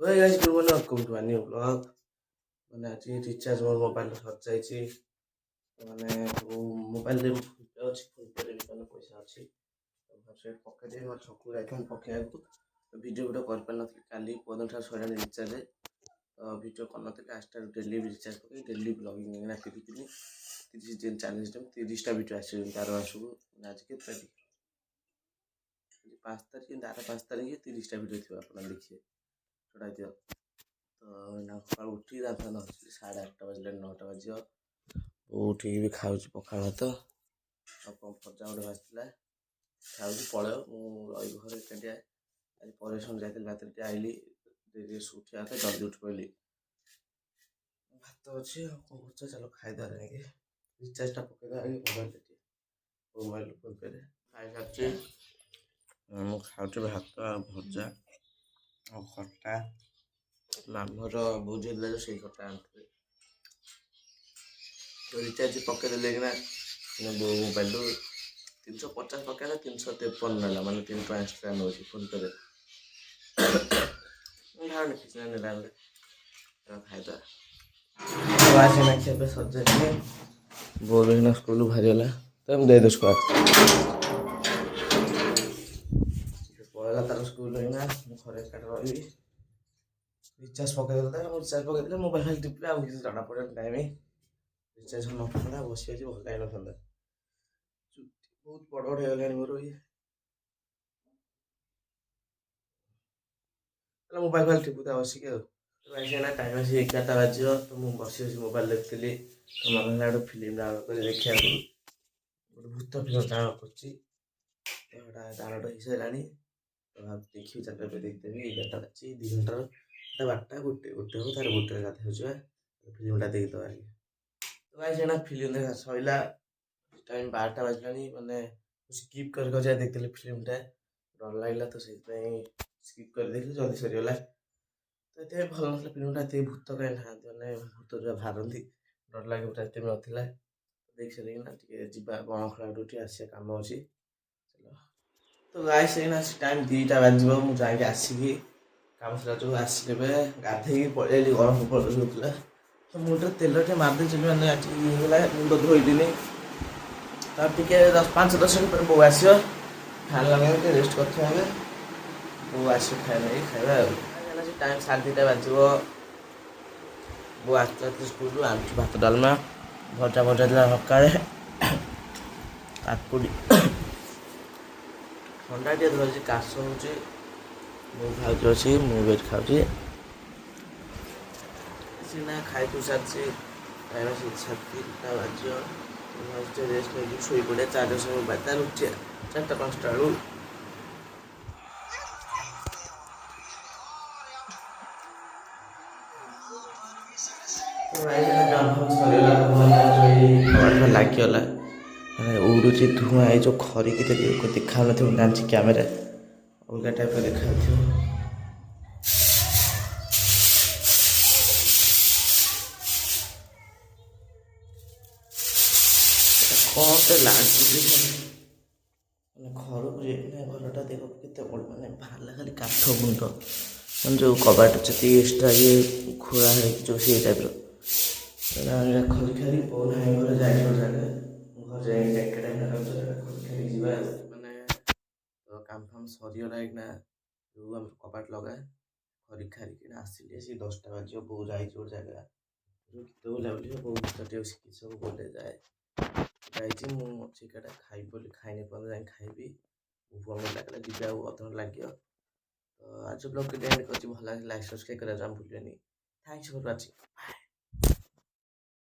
Hey guys, good morning. Welcome to a new vlog. ମାନେ ଆଜି recharge ମୋର ମୋବାଇଲରେ ସରିଯାଇଛି। ମାନେ ମୋବାଇଲରେ ଫୋନ୍ପେ ଅଛି, ଫୋନ୍ପେରେ ବି ମାନେ ପଇସା ଅଛି। ସେ ପକେଇଦେବି ମୋ ଛକକୁ ଯାଇଥିଲି ପକେଇବାକୁ। ଭିଡ଼ିଓ କରିପାରିନଥିଲି କାଲି ପରଦିନ ଠାରୁ ସରିଲାଣି ରିଚାର୍ଜ। ଭିଡ଼ିଓ କରିନଥିଲି ଆଜିଠାରୁ ଡେଲି ରିଚାର୍ଜ ପକେଇ ଡେଲି ବ୍ଲଗିଂ ଏଇନା 30 ଦିନ 40 ଦିନ 30ଟା ଭିଡ଼ିଓ ଆସିବ ତାର ମାସକୁ। ଆଜି କେତେ ତାରିଖ? 5 ତାରିଖ, ଆର 5 ତାରିଖ 30ଟା ଭିଡ଼ିଓ ଥିବ, ଆପଣ ଦେଖିବେ ଛଡ଼ା ହେଇଥିବ। ତ ସକାଳୁ ଉଠି ଦାନ୍ତ ଧରିଥିଲି 8:30 ବାଜିଲାଣି, 9ଟା ବାଜିବ। ଉଠିକି ବି ଖାଉଛି ପଖାଳ ଭାତ ଆଉ କ'ଣ ଭଜା ଗୋଟେ ଭାଜିଥିଲା ଖାଉଛି। ପଳେଇବ, ମୁଁ ରହିବି ଘରେ ଏକାଟିଆ। ଆଜି ପରିଶ୍ରମ ଯାଇଥିଲି ରାତିରେ ଟିକେ ଆଇଲି, ଉଠିବା କଥା ଜଲ୍ଦି ଉଠି ପଡ଼ିଲି। ଭାତ ଅଛି ଆଉ କ'ଣ କରୁଛ, ଚାଲ ଖାଇଦେବା ଯାଇକି। ରିଚାର୍ଜଟା ପକେଇଦେବା ମୋବାଇଲ ଫୋନ୍ପେରେ ଖାଇସାରିଛି। ମୁଁ ଖାଉଛି ଭାତ ଆଉ ଭଜା ଆଉ ଖଟା। ମାମୁଁର ବୁଝେଇଦେଲେ ଯେ ସେଇ ଖଟା ଆଣିଥିଲେ। ରିଚାର୍ଜ ପକେଇଦେଲେ କିନା ବୋଉ ମୋବାଇଲରୁ 350 ପକେଇଲା, 353 ନେଲା, ମାନେ 3 ଟଙ୍କା ଏକ୍ସଟ୍ରା ନେଉଛି ଫୋନ୍ପେରେ। କିଛି ନେଲା ଖାଇଦେବା। ଏବେ ସଜାଇଥିଲେ ବୋଉ ଏଇନା ସ୍କୁଲରୁ ବାହାରିଗଲା ତ ମୁଁ ଦେଇଦେ ସ୍କୁଲ ପଳେଇଲା ତାର ସ୍କୁଲ। ଏଇନା ମୁଁ ଘରେ ଏକାଠି ରହିବି। ରିଚାର୍ଜ ପକେଇଦେଲେ ରିଚାର୍ଜ ପକେଇଦେଲେ ମୋବାଇଲ ଖାଲି ଟିପିଲେ ଆଉ କିଛି ଜଣା ପଡ଼ିବନି ଟାଇମ୍। ରିଚାର୍ଜ ନ ପକେଇଲା ବସି ଭଲ ଲାଗିନଥାନ୍ତା। ଚୁଟି ବହୁତ ବଡ଼ ବଡ଼ ହେଇଗଲାଣି ମୋର। ମୋବାଇଲ ଫାଇଲ ଟିପୁତା ବସିକି ଆଉ। ଟାଇମ୍ ଆସି 11ଟା ବାଜିବ, ତ ମୁଁ ବସି ମୋବାଇଲ ଦେଖୁଥିଲି। ତ ମନେ ହେଲା ଗୋଟେ ଫିଲ୍ମ ଡାଉନଲୋଡ୍ କରି ଦେଖିବାକୁ। ଗୋଟେ ଭୂତ ଫିଲ୍ମ ଡାଉନଲୋଡ୍ କରୁଛି, ତ ଡାଉନଲୋଡ୍ ହେଇସାରିଲାଣି। ତ ଦେଖିବି, ଚାଲ ଏବେ ଦେଖିଦେବି। 11ଟା ବାଜିଛି, 2 ଘଣ୍ଟାର 12ଟା ଗୋଟେ ହବ, ତାର ଗୋଟେରେ ଗାଧୋଉଛି ବା। ଫିଲ୍ମଟା ଦେଖିଦେବା ଆଗେ। ତ ଗାଇସ୍ ଏଇନା ଫିଲ୍ମ ଦେଖା ସରିଲା, ଟାଇମ୍ 12ଟା ବାଜିଲାଣି। ମାନେ ସ୍କିପ୍ କରି ଦେଖିଥିଲି ଫିଲ୍ମଟା, ଡର ଲାଗିଲା ତ ସେଇଥିପାଇଁ ସ୍କିପ୍ କରି ଦେଖିଲି, ଜଲ୍ଦି ସରିଗଲା। ତ ଏତେ ଭଲ ନଥିଲା ଫିଲ୍ମଟା, ଏତେ ଭୂତ କାହିଁ ନାହାନ୍ତି, ମାନେ ଭୂତ ଯୋଉଟା ବାହାରନ୍ତି ଡର ଲାଗେ, ପୁରା ଏତେ ବି ନଥିଲା। ଦେଖି ସାରିକିନା ଟିକେ ଯିବା ବଣଖଳା ଆଡ଼ୁ, ଟିକେ ଆସିବା କାମ ଅଛି। ତ ଗାଇସ୍ ଏଇନା ଟାଇମ୍ 2ଟା ବାଜିବ। ମୁଁ ଯାଇକି ଆସିକି କାମ ସରିଲା ଯୋଉ ଆସିଲେ ଏବେ ଗାଧେଇକି ପଳେଇଲି, ଗରମ ହେଉଥିଲା। ତ ମୁଣ୍ଡରେ ତେଲ ଟିକେ ମାରିଦେଇଥିଲି, ମାନେ ଆଜି ହେଇଗଲା ମୁଣ୍ଡ ଧୋଇଲିନି। ତାପରେ ଟିକେ 5-10 ମିନିଟ୍ ପରେ ବୋଉ ଆସିବ, ଫ୍ୟାନ୍ ଲଗାଇକି ଟିକେ ରେଷ୍ଟ କରିଥିବା ଏବେ। ବୋଉ ଆସିବ ଖାଇବା ନେଇକି ଖାଇବା ଆଉ। ଟାଇମ୍ 2:30 ବାଜିବ। ବୋଉ ଆସିଥିଲା ସ୍କୁଲରୁ, ଆଣିଛି ଭାତ ଡାଲମା, ଭଜା ଥିଲା ସକାଳେ, କାକୁଡ଼ି। ଥଣ୍ଡା ଟିକେ ଧରିଛି, କାଶ ହେଉଛି। ବୋଉ ଖାଉଛି ଅଛି, ମୁଁ ବି ଖାଉଛି। ସିନା ଖାଇ ପିଇ ସାରିଛି, ଟାଇମ୍ 7ଟା ବାଜିବ। ରେଷ୍ଟ ନେଇକି ଶୋଇପଡ଼ିଆ। 4 ସମୟ ବାଜା ଉଠିବା 4ଟା-5ଟା ବେଳୁ। ଲାଗିଗଲା, ମାନେ ଉଡ଼ୁଛି ଧୂଆଁ। ଏଇ ଯେଉଁ ଖରିକି ଦେଖାଯାଉନଥିବ, ମୁଁ ଜାଣିଛି କ୍ୟାମେରା ଅଲଗା ଟାଇପ୍ର ଦେଖାଯାଉଥିବ। କ'ଣ ଲାଗୁଛି, ମାନେ ଘରକୁ ଯାଇକିନା ଘରଟା ଦେଖ କେତେ ମାନେ ବାହାରିଲା ଖାଲି କାଠ ଗୁଣ୍ଡ, ମାନେ ଯେଉଁ କବାଟ ଯେତିକି ଏକ୍ସଟ୍ରା ଖୋଳା ହେଇକି ଯେଉଁ ସେଇ ଟାଇପ୍ର ଖରି ଖାରି ପଉନ ଘରେ ଯାଇକି ଜାଗା ଘରେ ଯାଇକି ଏକା ଖରି ଖାରି ଯିବା। ମାନେ କାମ ଫାମ ସରିଗଲା ଏଇନା, ଯେଉଁ ଆମର କବାଟ ଲଗା ଖରି ଖାରିକିନା ଆସିଲି। ଆସି 10ଟା ବାଜିବ। ବୋଉ ଯାଇଛି ଗୋଟେ ଜାଗା, ଗୀତ ବୁଲାବୁଲି ବୋଉ ଗୀତ ଟିକେ ଶିଖି ସବୁ ବୋଲେ ଯାଏ ଯାଇଛି। ମୁଁ ଅଛି ଏକାଟା ଖାଇବି ବୋଲି ଖାଇନି ପର୍ଯ୍ୟନ୍ତ, ଯାଇକି ଖାଇବି। ଭୋକ ଲାଗିଲା, ଯିବି ଆଉ ଅଧଘଣ୍ଟା ଲାଗିବ। ତ ଆଜି ବ୍ଲଗ୍ ଏଣ୍ଡ କରିଛି। ଭଲ ଲାଗିଲା ଲାଇକ୍ ସବସ୍କ୍ରାଇବ୍ କରିବା ଭୁଲିବେନି। Thanks for watching.